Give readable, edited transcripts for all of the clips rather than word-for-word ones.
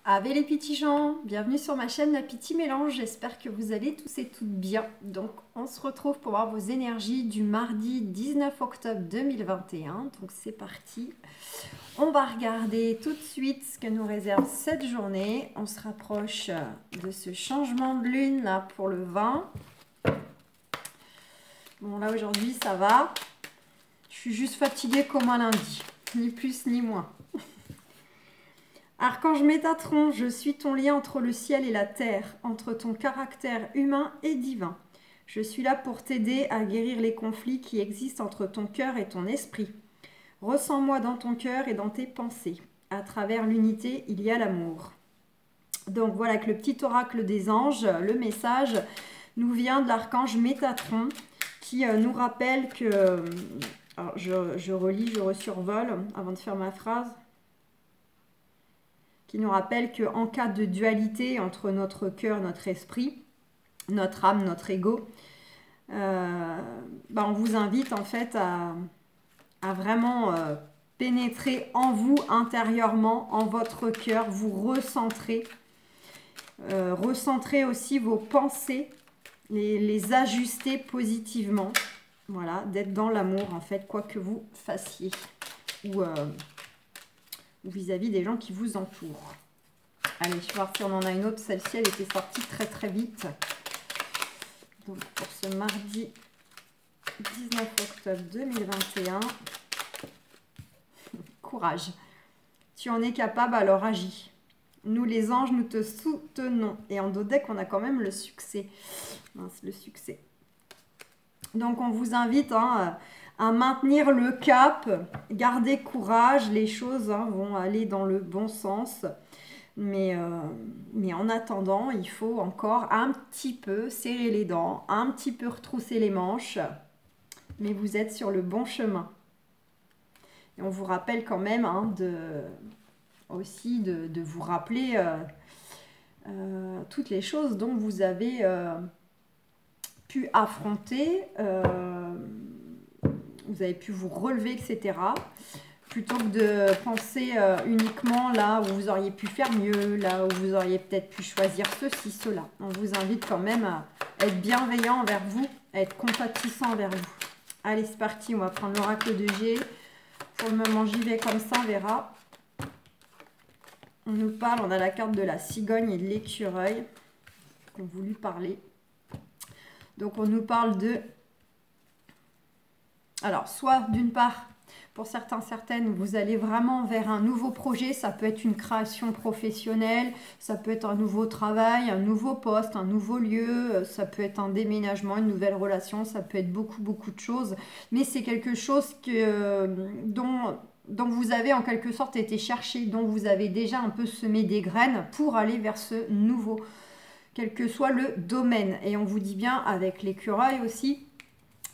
Ave les petits gens, bienvenue sur ma chaîne La Petite Mélange, j'espère que vous allez tous et toutes bien. Donc on se retrouve pour voir vos énergies du mardi 19 octobre 2021, donc c'est parti. On va regarder tout de suite ce que nous réserve cette journée. On se rapproche de ce changement de lune là pour le 20. Bon là aujourd'hui ça va, je suis juste fatiguée comme un lundi, ni plus ni moins. Archange Métatron, je suis ton lien entre le ciel et la terre, entre ton caractère humain et divin. Je suis là pour t'aider à guérir les conflits qui existent entre ton cœur et ton esprit. Ressens-moi dans ton cœur et dans tes pensées. À travers l'unité, il y a l'amour. Donc voilà que le petit oracle des anges, le message nous vient de l'archange Métatron qui nous rappelle que... Alors je relis, je resurvole avant de faire ma phrase. Qui nous rappelle qu'en cas de dualité entre notre cœur, notre esprit, notre âme, notre ego, on vous invite en fait à vraiment pénétrer en vous intérieurement, en votre cœur, vous recentrer, recentrer aussi vos pensées, les ajuster positivement, voilà, d'être dans l'amour en fait, quoi que vous fassiez, ou vis-à-vis des gens qui vous entourent. Allez, je vais voir si on en a une autre. Celle-ci, elle était sortie très très vite. Donc pour ce mardi 19 octobre 2021, courage. Tu en es capable, alors agis. Nous les anges, nous te soutenons. Et en dos deck, on a quand même le succès. Mince, le succès. Donc on vous invite à maintenir le cap, garder courage, les choses vont aller dans le bon sens. Mais en attendant, il faut encore un petit peu serrer les dents, un petit peu retrousser les manches. Mais vous êtes sur le bon chemin. Et on vous rappelle quand même de vous rappeler toutes les choses dont vous avez pu affronter, vous avez pu vous relever, etc. Plutôt que de penser uniquement là où vous auriez pu faire mieux, là où vous auriez peut-être pu choisir ceci, cela. On vous invite quand même à être bienveillant envers vous, à être compatissant envers vous. Allez, c'est parti, on va prendre l'oracle de G. Pour le moment, j'y vais comme ça, on verra. On nous parle, on a la carte de la cigogne et de l'écureuil qu'on voulu parler. Donc, on nous parle de... Alors, soit d'une part... Pour certains, certaines, vous allez vraiment vers un nouveau projet. Ça peut être une création professionnelle, ça peut être un nouveau travail, un nouveau poste, un nouveau lieu, ça peut être un déménagement, une nouvelle relation, ça peut être beaucoup, beaucoup de choses. Mais c'est quelque chose dont vous avez en quelque sorte été cherché, dont vous avez déjà un peu semé des graines pour aller vers ce nouveau, quel que soit le domaine. Et on vous dit bien avec l'écureuil aussi,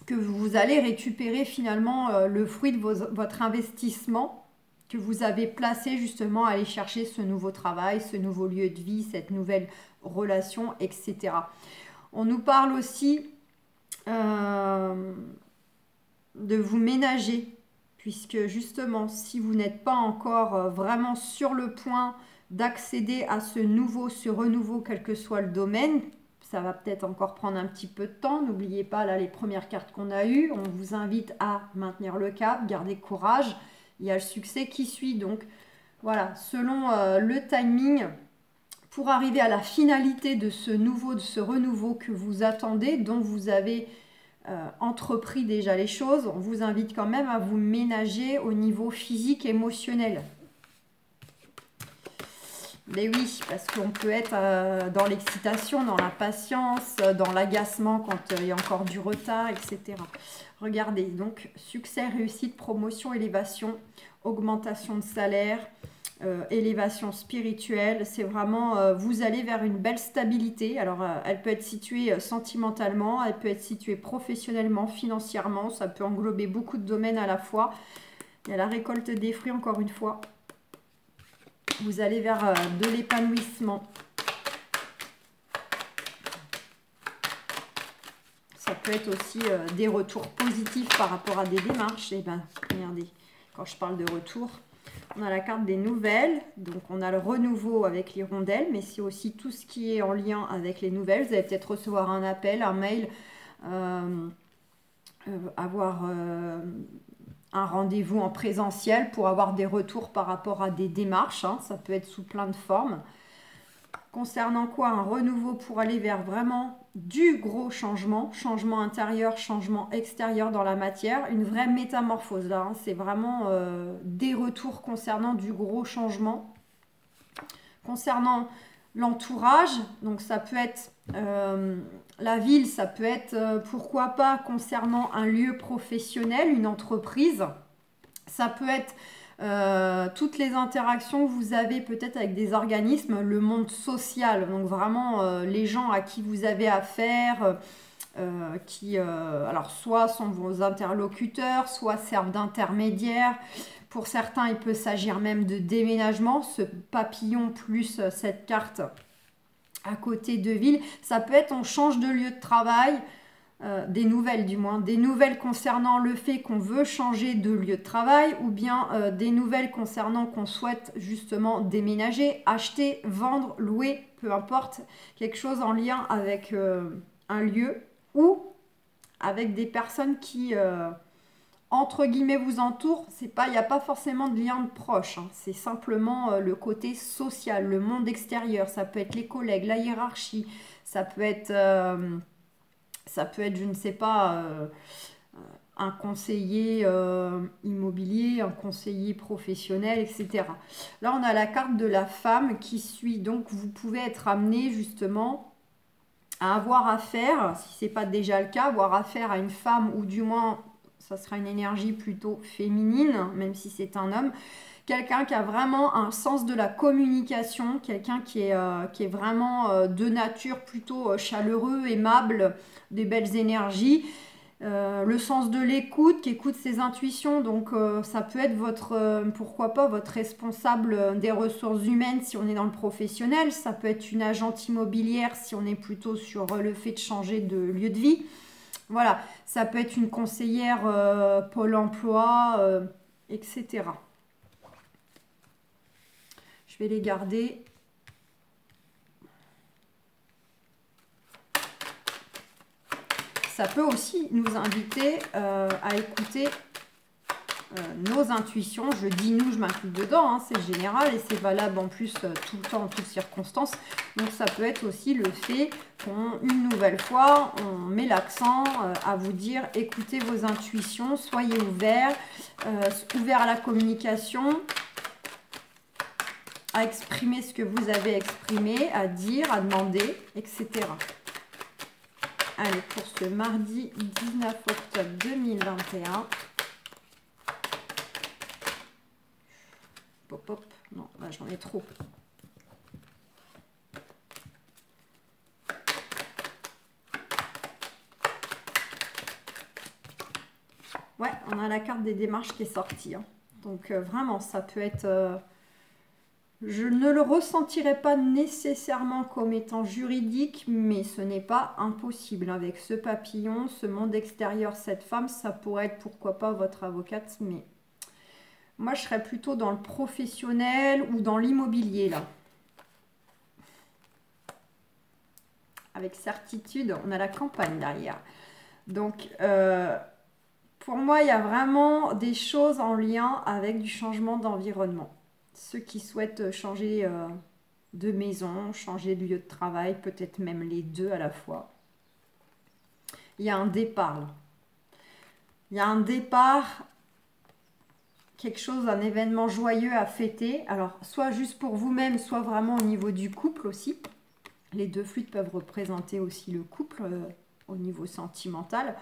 que vous allez récupérer finalement le fruit de votre investissement que vous avez placé justement à aller chercher ce nouveau travail, ce nouveau lieu de vie, cette nouvelle relation, etc. On nous parle aussi de vous ménager, puisque justement, si vous n'êtes pas encore vraiment sur le point d'accéder à ce renouveau, quel que soit le domaine, ça va peut-être encore prendre un petit peu de temps. N'oubliez pas, là, les premières cartes qu'on a eues. On vous invite à maintenir le cap, garder courage. Il y a le succès qui suit. Donc, voilà, selon le timing, pour arriver à la finalité de ce renouveau que vous attendez, dont vous avez entrepris déjà les choses, on vous invite quand même à vous ménager au niveau physique, émotionnel. Mais oui, parce qu'on peut être dans l'excitation, dans la patience, dans l'agacement quand il y a encore du retard, etc. Regardez, donc succès, réussite, promotion, élévation, augmentation de salaire, élévation spirituelle. C'est vraiment, vous allez vers une belle stabilité. Alors, elle peut être située sentimentalement, elle peut être située professionnellement, financièrement. Ça peut englober beaucoup de domaines à la fois. Il y a la récolte des fruits, encore une fois. Vous allez vers de l'épanouissement. Ça peut être aussi des retours positifs par rapport à des démarches. Et ben, regardez, quand je parle de retour, On a la carte des nouvelles, donc on a le renouveau avec l'hirondelle, mais c'est aussi tout ce qui est en lien avec les nouvelles. Vous allez peut-être recevoir un appel, un mail, avoir un rendez-vous en présentiel pour avoir des retours par rapport à des démarches. Hein. Ça peut être sous plein de formes. Concernant quoi? Un renouveau pour aller vers vraiment du gros changement, changement intérieur, changement extérieur dans la matière, une vraie métamorphose là, hein. C'est vraiment des retours concernant du gros changement. Concernant l'entourage, donc ça peut être la ville, ça peut être pourquoi pas concernant un lieu professionnel, une entreprise, ça peut être toutes les interactions que vous avez peut-être avec des organismes, le monde social, donc vraiment les gens à qui vous avez affaire, qui alors soit sont vos interlocuteurs, soit servent d'intermédiaires. Pour certains, il peut s'agir même de déménagement, ce papillon plus cette carte à côté de ville. Ça peut être on change de lieu de travail, des nouvelles du moins, des nouvelles concernant le fait qu'on veut changer de lieu de travail ou bien des nouvelles concernant qu'on souhaite justement déménager, acheter, vendre, louer, peu importe, quelque chose en lien avec un lieu ou avec des personnes qui entre guillemets vous entourent. C'est pas, il n'y a pas forcément de lien de proche, hein. C'est simplement le côté social, le monde extérieur. Ça peut être les collègues, la hiérarchie, ça peut être je ne sais pas, un conseiller immobilier, un conseiller professionnel, etc. Là, on a la carte de la femme qui suit. Donc, vous pouvez être amené justement à avoir affaire, si ce n'est pas déjà le cas, avoir affaire à une femme ou du moins, ça sera une énergie plutôt féminine, même si c'est un homme. Quelqu'un qui a vraiment un sens de la communication, quelqu'un qui est vraiment de nature plutôt chaleureux, aimable, des belles énergies, le sens de l'écoute, qui écoute ses intuitions. Donc ça peut être votre, pourquoi pas, votre responsable des ressources humaines si on est dans le professionnel. Ça peut être une agente immobilière si on est plutôt sur le fait de changer de lieu de vie. Voilà, ça peut être une conseillère Pôle emploi, etc. Je vais les garder. Ça peut aussi nous inviter à écouter nos intuitions. Je dis nous, je m'inclus dedans, hein, c'est général et c'est valable en plus tout le temps, en toutes circonstances. Donc ça peut être aussi le fait qu'une nouvelle fois, on met l'accent à vous dire écoutez vos intuitions, soyez ouverts, ouverts à la communication, à exprimer ce que vous avez exprimé, à dire, à demander, etc. Allez, pour ce mardi 19 octobre 2021. Pop, hop. Non, là j'en ai trop. Ouais, on a la carte des démarches qui est sortie. Hein. Donc vraiment, ça peut être... je ne le ressentirai pas nécessairement comme étant juridique, mais ce n'est pas impossible. Avec ce papillon, ce monde extérieur, cette femme, ça pourrait être pourquoi pas votre avocate, mais moi je serais plutôt dans le professionnel ou dans l'immobilier là. Avec certitude, on a la campagne derrière. Donc, pour moi, il y a vraiment des choses en lien avec du changement d'environnement. Ceux qui souhaitent changer de maison, changer de lieu de travail, peut-être même les deux à la fois. Il y a un départ là. Il y a un départ, quelque chose, un événement joyeux à fêter. Alors, soit juste pour vous-même, soit vraiment au niveau du couple aussi. Les deux fluides peuvent représenter aussi le couple au niveau sentimental.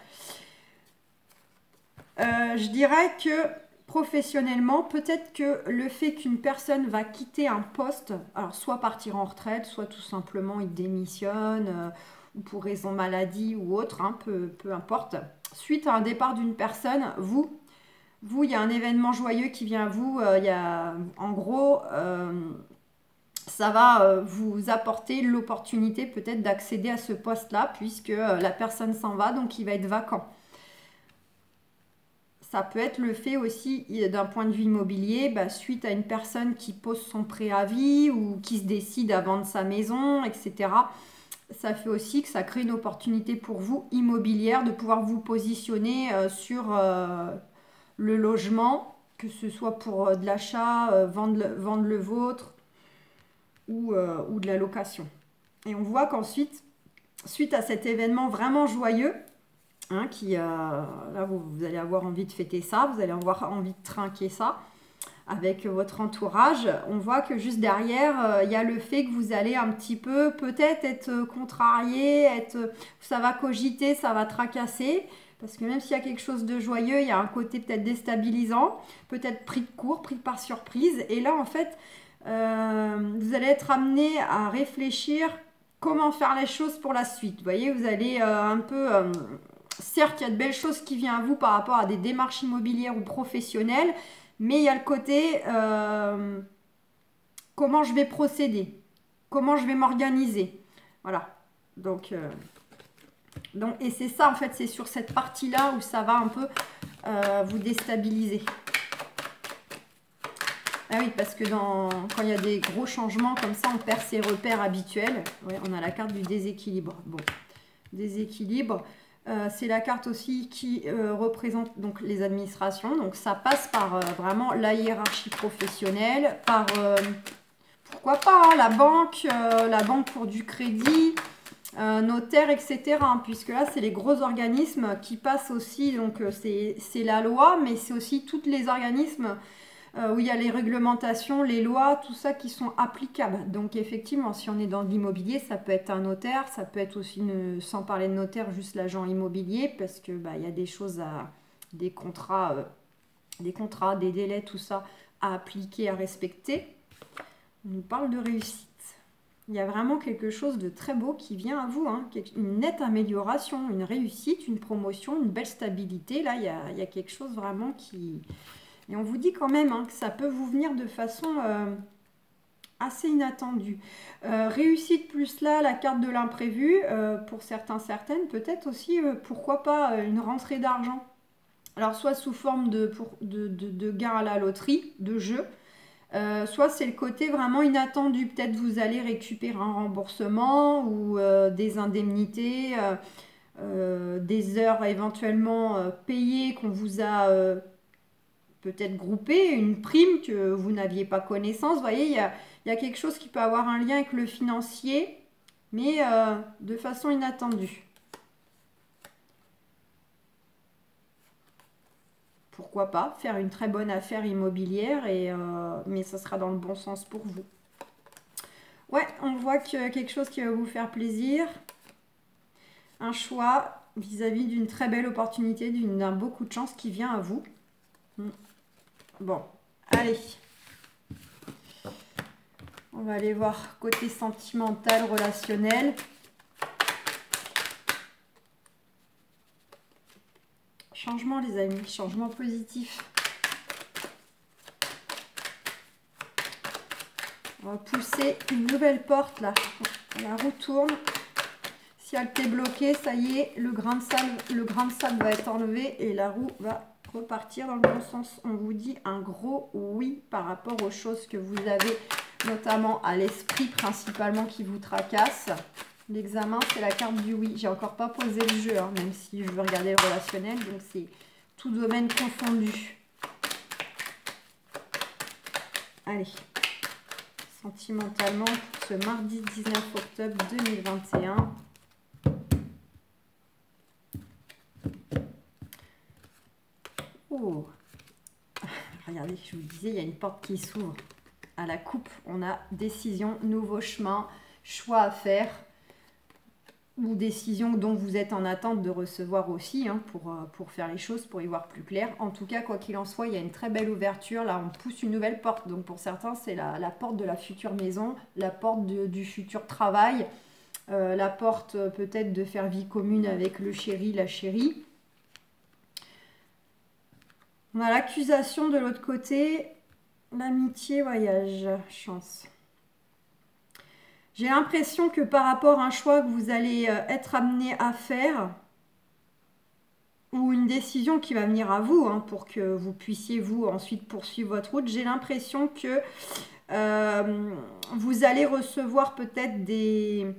Je dirais que professionnellement, peut-être que le fait qu'une personne va quitter un poste, alors soit partir en retraite, soit tout simplement il démissionne, ou pour raison maladie ou autre, hein, peu importe. Suite à un départ d'une personne, vous, il y a un événement joyeux qui vient à vous, il y a, en gros, ça va vous apporter l'opportunité peut-être d'accéder à ce poste-là, puisque la personne s'en va, donc il va être vacant. ça peut être le fait aussi d'un point de vue immobilier, bah, suite à une personne qui pose son préavis ou qui se décide à vendre sa maison, etc. Ça fait aussi que ça crée une opportunité pour vous immobilière de pouvoir vous positionner sur le logement, que ce soit pour de l'achat, vendre le vôtre ou de la location. Et on voit qu'ensuite, suite à cet événement vraiment joyeux, hein, là vous allez avoir envie de fêter ça, vous allez avoir envie de trinquer ça avec votre entourage, on voit que juste derrière, il y a le fait que vous allez un petit peu peut-être être contrarié, ça va cogiter, ça va tracasser, parce que même s'il y a quelque chose de joyeux, il y a un côté peut-être déstabilisant, peut-être pris de court, pris par surprise, et là en fait, vous allez être amené à réfléchir comment faire les choses pour la suite. Vous voyez, vous allez un peu... certes, il y a de belles choses qui viennent à vous par rapport à des démarches immobilières ou professionnelles, mais il y a le côté comment je vais procéder, comment je vais m'organiser. Voilà. Donc, et c'est ça, en fait, c'est sur cette partie-là où ça va un peu vous déstabiliser. Ah oui, parce que quand il y a des gros changements comme ça, on perd ses repères habituels. Ouais, on a la carte du déséquilibre. Bon, déséquilibre. C'est la carte aussi qui représente donc les administrations. Donc ça passe par vraiment la hiérarchie professionnelle, par pourquoi pas hein, la banque pour du crédit, notaire, etc. Hein, puisque là c'est les gros organismes qui passent aussi. Donc c'est la loi, mais c'est aussi tous les organismes où il y a les réglementations, les lois, tout ça qui sont applicables. Donc effectivement, si on est dans l'immobilier, ça peut être un notaire, ça peut être aussi, sans parler de notaire, juste l'agent immobilier, parce que il y a des choses des contrats, des délais, tout ça à appliquer, à respecter. On nous parle de réussite. Il y a vraiment quelque chose de très beau qui vient à vous, hein, une nette amélioration, une réussite, une promotion, une belle stabilité. Là, il y a quelque chose vraiment qui... Et on vous dit quand même hein, que ça peut vous venir de façon assez inattendue. Réussite plus là, la carte de l'imprévu, pour certains, certaines, peut-être aussi, pourquoi pas, une rentrée d'argent. Alors, soit sous forme de gain à la loterie, de jeu, soit c'est le côté vraiment inattendu. Peut-être vous allez récupérer un remboursement ou des indemnités, des heures éventuellement payées qu'on vous a... peut-être groupé, une prime que vous n'aviez pas connaissance. Vous voyez, il y a quelque chose qui peut avoir un lien avec le financier, mais de façon inattendue. Pourquoi pas faire une très bonne affaire immobilière, mais ça sera dans le bon sens pour vous. Ouais, on voit que quelque chose qui va vous faire plaisir. Un choix vis-à-vis d'une très belle opportunité, d'un beau coup de chance qui vient à vous. Bon, allez. On va aller voir côté sentimental, relationnel. Changement les amis, changement positif. On va pousser une nouvelle porte là. On la retourne. Si elle était bloquée, ça y est, le grain de sable va être enlevé et la roue va repartir dans le bon sens. On vous dit un gros oui par rapport aux choses que vous avez, notamment à l'esprit principalement qui vous tracassent. L'examen, c'est la carte du oui. J'ai encore pas posé le jeu, hein, même si je veux regarder le relationnel, donc c'est tout domaine confondu. Allez, sentimentalement, ce mardi 19 octobre 2021. Oh, regardez, je vous disais, il y a une porte qui s'ouvre. À la coupe, on a décision, nouveau chemin, choix à faire, ou décision dont vous êtes en attente de recevoir aussi, hein, pour faire les choses, pour y voir plus clair. En tout cas, quoi qu'il en soit, il y a une très belle ouverture. Là, on pousse une nouvelle porte. Donc pour certains, c'est la porte de la future maison, la porte du futur travail, la porte peut-être de faire vie commune avec le chéri, la chérie. On a l'accusation de l'autre côté, l'amitié, voyage, chance. J'ai l'impression que par rapport à un choix que vous allez être amené à faire, ou une décision qui va venir à vous hein, pour que vous puissiez vous ensuite poursuivre votre route. J'ai l'impression que vous allez recevoir peut-être des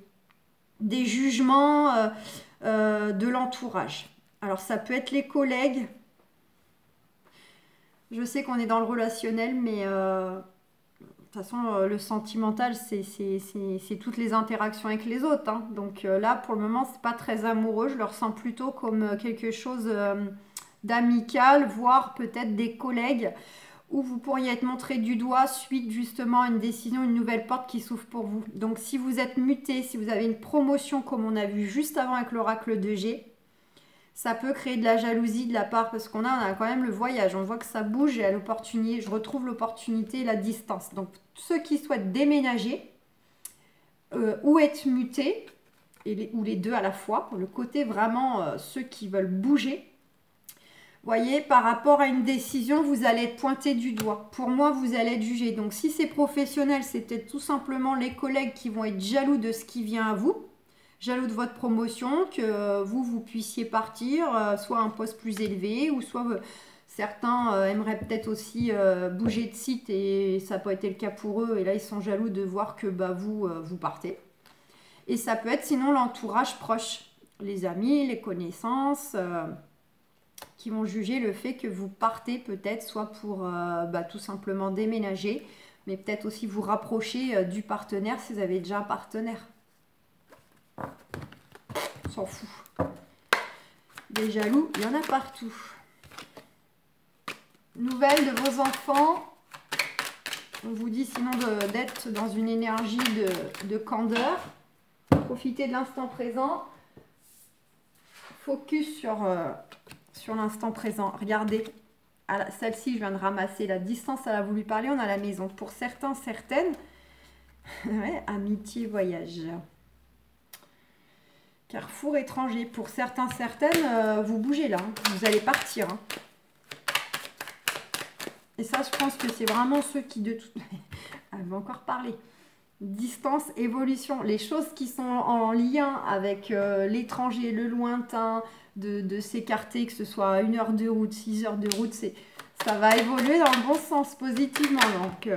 jugements de l'entourage. Alors ça peut être les collègues. Je sais qu'on est dans le relationnel, mais de toute façon, le sentimental, c'est toutes les interactions avec les autres. Hein. Donc là, pour le moment, c'est pas très amoureux. Je le ressens plutôt comme quelque chose d'amical, voire peut-être des collègues, où vous pourriez être montré du doigt suite justement à une décision, une nouvelle porte qui s'ouvre pour vous. Donc si vous êtes muté, si vous avez une promotion comme on a vu juste avant avec l'oracle de G, ça peut créer de la jalousie de la part, parce qu'on a quand même le voyage, on voit que ça bouge et à l'opportunité, je retrouve l'opportunité et la distance. Donc ceux qui souhaitent déménager ou être mutés, ou les deux à la fois, pour le côté vraiment ceux qui veulent bouger, voyez, par rapport à une décision, vous allez être pointé du doigt. Pour moi, vous allez être jugé. Donc, si c'est professionnel, c'est peut-être tout simplement les collègues qui vont être jaloux de ce qui vient à vous, jaloux de votre promotion, que vous puissiez partir, soit à un poste plus élevé, ou soit certains aimeraient peut-être aussi bouger de site et ça n'a pas été le cas pour eux. Et là, ils sont jaloux de voir que vous partez. Et ça peut être sinon l'entourage proche, les amis, les connaissances... qui vont juger le fait que vous partez peut-être soit pour tout simplement déménager, mais peut-être aussi vous rapprocher du partenaire si vous avez déjà un partenaire. On s'en fout. Des jaloux, il y en a partout. Nouvelles de vos enfants. On vous dit sinon d'être dans une énergie de candeur. Profitez de l'instant présent. Focus sur l'instant présent. Regardez, celle-ci, je viens de ramasser la distance, elle a voulu parler, on a la maison. Pour certains, certaines, ouais, amitié, voyage. Carrefour étranger. Pour certains, certaines, vous bougez là, hein. Vous allez partir. Hein. Et ça, je pense que c'est vraiment ceux qui, de toute... Elle va encore parler. Distance, évolution. Les choses qui sont en lien avec l'étranger, le lointain, de s'écarter, que ce soit 1 heure de route, 6 heures de route, ça va évoluer dans le bon sens, positivement. Donc,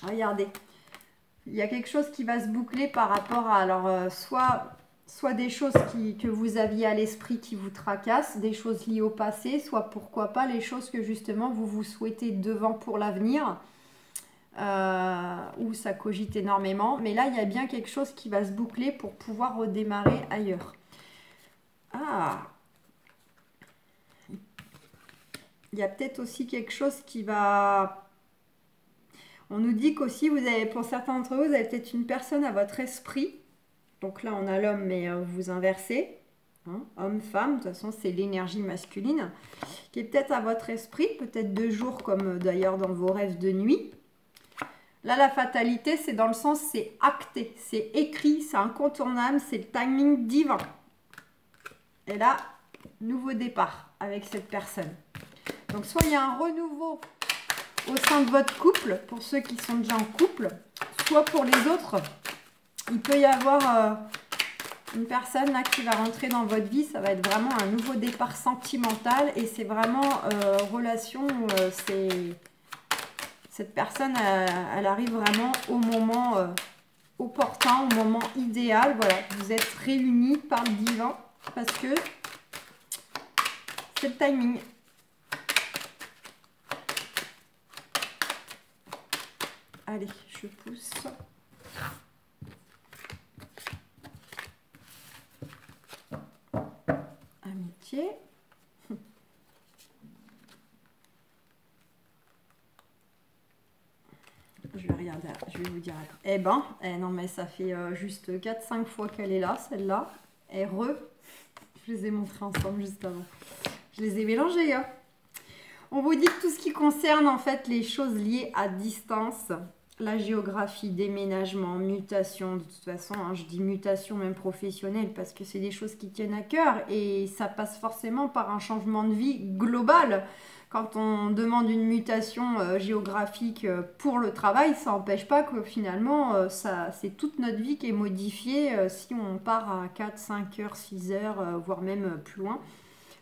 regardez. Il y a quelque chose qui va se boucler par rapport à, alors, soit des choses que vous aviez à l'esprit qui vous tracassent, des choses liées au passé, soit pourquoi pas les choses que justement vous souhaitez devant pour l'avenir, où ça cogite énormément. Mais là, il y a bien quelque chose qui va se boucler pour pouvoir redémarrer ailleurs. Ah, il y a peut-être aussi quelque chose qui va... On nous dit qu'aussi, pour certains d'entre vous, vous avez peut-être une personne à votre esprit. Donc là, on a l'homme, mais vous inversez. Hein, homme, femme, de toute façon, c'est l'énergie masculine. Qui est peut-être à votre esprit, peut-être de jour, comme d'ailleurs dans vos rêves de nuit. Là, la fatalité, c'est dans le sens, c'est acté, c'est écrit, c'est incontournable, c'est le timing divin. Et là, nouveau départ avec cette personne. Donc, soit il y a un renouveau au sein de votre couple, pour ceux qui sont déjà en couple, soit pour les autres, il peut y avoir une personne là qui va rentrer dans votre vie. Ça va être vraiment un nouveau départ sentimental et c'est vraiment relation, cette personne, elle arrive vraiment au moment opportun, au moment idéal. Voilà, vous êtes réunis par le divin. Parce que c'est le timing. Allez, je pousse. Amitié. Je vais regarder, je vais vous dire. Eh ben, non mais ça fait juste 4-5 fois qu'elle est là, celle-là. Je les ai montrés ensemble juste avant. Je les ai mélangés. Hein. On vous dit que tout ce qui concerne en fait les choses liées à distance, la géographie, déménagement, mutation, de toute façon, hein, je dis mutation même professionnelle parce que c'est des choses qui tiennent à cœur et ça passe forcément par un changement de vie global. Quand on demande une mutation géographique pour le travail, ça n'empêche pas que finalement, c'est toute notre vie qui est modifiée si on part à 4, 5 heures, 6 heures, voire même plus loin.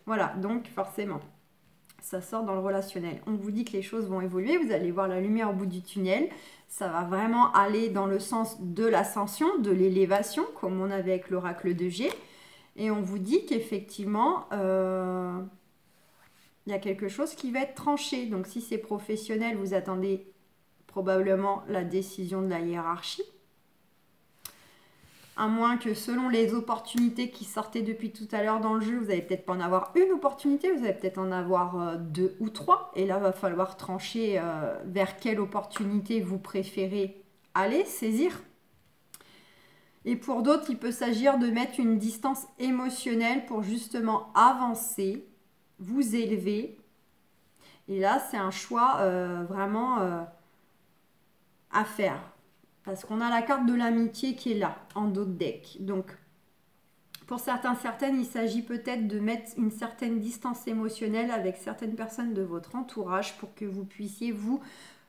Voilà, donc forcément, ça sort dans le relationnel. On vous dit que les choses vont évoluer, vous allez voir la lumière au bout du tunnel. Ça va vraiment aller dans le sens de l'ascension, de l'élévation, comme on avait avec l'oracle de G. Et on vous dit qu'effectivement, il y a quelque chose qui va être tranché. Donc si c'est professionnel, vous attendez probablement la décision de la hiérarchie. À moins que selon les opportunités qui sortaient depuis tout à l'heure dans le jeu, vous n'allez peut-être pas en avoir une opportunité, vous allez peut-être en avoir 2 ou 3. Et là, il va falloir trancher vers quelle opportunité vous préférez aller, saisir. Et pour d'autres, il peut s'agir de mettre une distance émotionnelle pour justement avancer, vous élever. Et là, c'est un choix vraiment à faire. Parce qu'on a la carte de l'amitié qui est là, en dos de deck. Donc, pour certaines, il s'agit peut-être de mettre une certaine distance émotionnelle avec certaines personnes de votre entourage pour que vous puissiez, vous,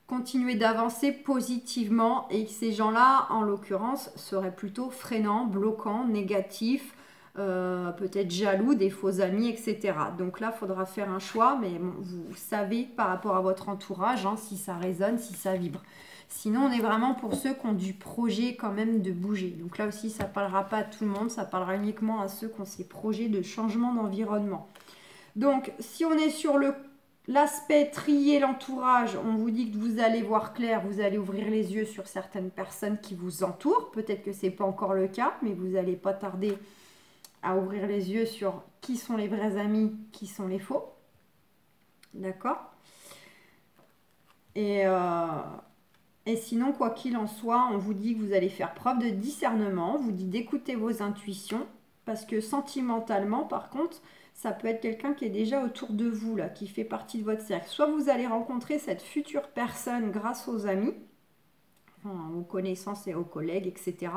continuer d'avancer positivement et que ces gens-là, en l'occurrence, seraient plutôt freinants, bloquants, négatifs, peut-être jaloux, des faux amis, etc. Donc là, il faudra faire un choix, mais bon, vous savez par rapport à votre entourage, hein, si ça résonne, si ça vibre. Sinon, on est vraiment pour ceux qui ont du projet quand même de bouger. Donc là aussi, ça ne parlera pas à tout le monde, ça parlera uniquement à ceux qui ont ces projets de changement d'environnement. Donc, si on est sur l'aspect trier l'entourage, on vous dit que vous allez voir clair, vous allez ouvrir les yeux sur certaines personnes qui vous entourent. Peut-être que ce n'est pas encore le cas, mais vous n'allez pas tarder à ouvrir les yeux sur qui sont les vrais amis, qui sont les faux. D'accord ? Et sinon, quoi qu'il en soit, on vous dit que vous allez faire preuve de discernement, on vous dit d'écouter vos intuitions, parce que sentimentalement, par contre, ça peut être quelqu'un qui est déjà autour de vous, là, qui fait partie de votre cercle. Soit vous allez rencontrer cette future personne grâce aux amis, enfin, aux connaissances et aux collègues, etc.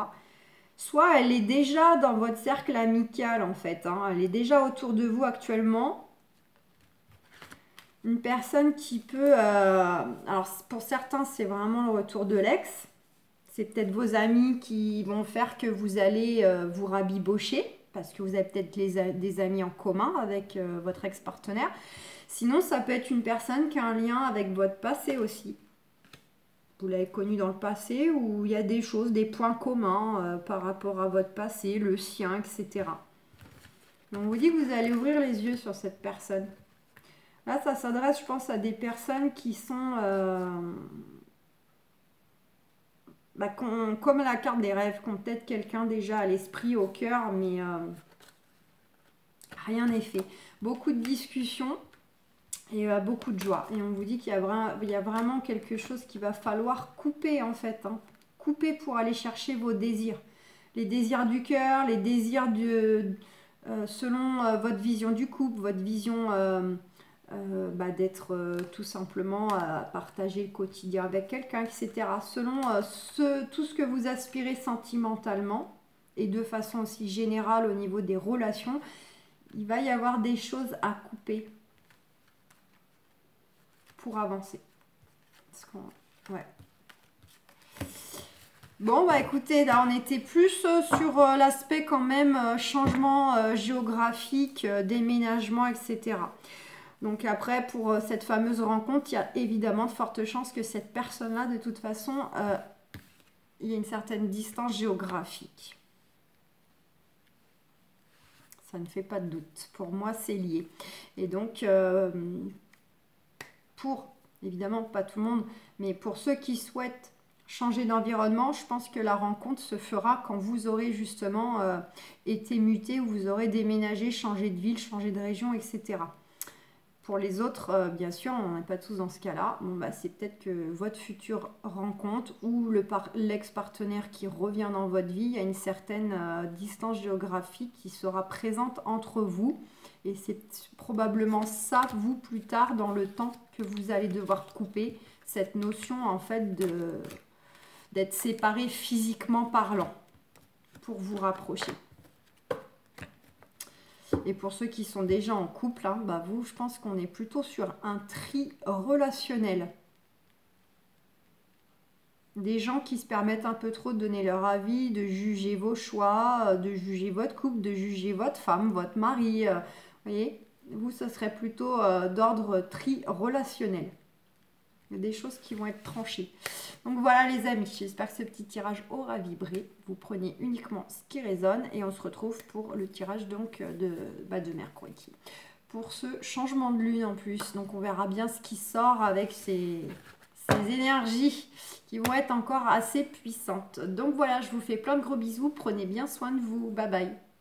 Soit elle est déjà dans votre cercle amical, en fait. Hein. Elle est déjà autour de vous actuellement. Une personne qui peut... alors, pour certains, c'est vraiment le retour de l'ex. C'est peut-être vos amis qui vont faire que vous allez vous rabibocher, parce que vous avez peut-être des amis en commun avec votre ex-partenaire. Sinon, ça peut être une personne qui a un lien avec votre passé aussi. Vous l'avez connu dans le passé, où il y a des choses, des points communs par rapport à votre passé, le sien, etc. Donc, on vous dit que vous allez ouvrir les yeux sur cette personne. Là, ça s'adresse, je pense, à des personnes qui sont... comme la carte des rêves, qui ont peut-être quelqu'un déjà à l'esprit, au cœur, mais rien n'est fait. Beaucoup de discussions et beaucoup de joie. Et on vous dit qu'il y a vraiment quelque chose qu'il va falloir couper, en fait. Hein. Couper pour aller chercher vos désirs. Les désirs du cœur, les désirs selon votre vision du couple, votre vision... d'être tout simplement à partager le quotidien avec quelqu'un, etc. Selon tout ce que vous aspirez sentimentalement et de façon aussi générale au niveau des relations, il va y avoir des choses à couper pour avancer. Ouais. Bon, écoutez, là, on était plus sur l'aspect quand même changement géographique, déménagement, etc. Donc après, pour cette fameuse rencontre, il y a évidemment de fortes chances que cette personne-là, de toute façon, il y a une certaine distance géographique. Ça ne fait pas de doute. Pour moi, c'est lié. Et donc, évidemment, pas tout le monde, mais pour ceux qui souhaitent changer d'environnement, je pense que la rencontre se fera quand vous aurez justement été muté, ou vous aurez déménagé, changé de ville, changé de région, etc. Pour les autres, bien sûr, on n'est pas tous dans ce cas-là. Bon, c'est peut-être que votre future rencontre ou l'ex-partenaire qui revient dans votre vie, il y a une certaine distance géographique qui sera présente entre vous. Et c'est probablement ça, vous, plus tard, dans le temps, que vous allez devoir couper cette notion, en fait, d'être séparés physiquement parlant pour vous rapprocher. Et pour ceux qui sont déjà en couple, hein, vous, je pense qu'on est plutôt sur un tri relationnel. Des gens qui se permettent un peu trop de donner leur avis, de juger vos choix, de juger votre couple, de juger votre femme, votre mari. Vous voyez, Vous, ce serait plutôt d'ordre tri-relationnel. Il y a des choses qui vont être tranchées. Donc voilà les amis, j'espère que ce petit tirage aura vibré. Vous prenez uniquement ce qui résonne et on se retrouve pour le tirage donc de Mercredi. Pour ce changement de lune en plus. Donc on verra bien ce qui sort avec ces énergies qui vont être encore assez puissantes. Donc voilà, je vous fais plein de gros bisous. Prenez bien soin de vous. Bye bye.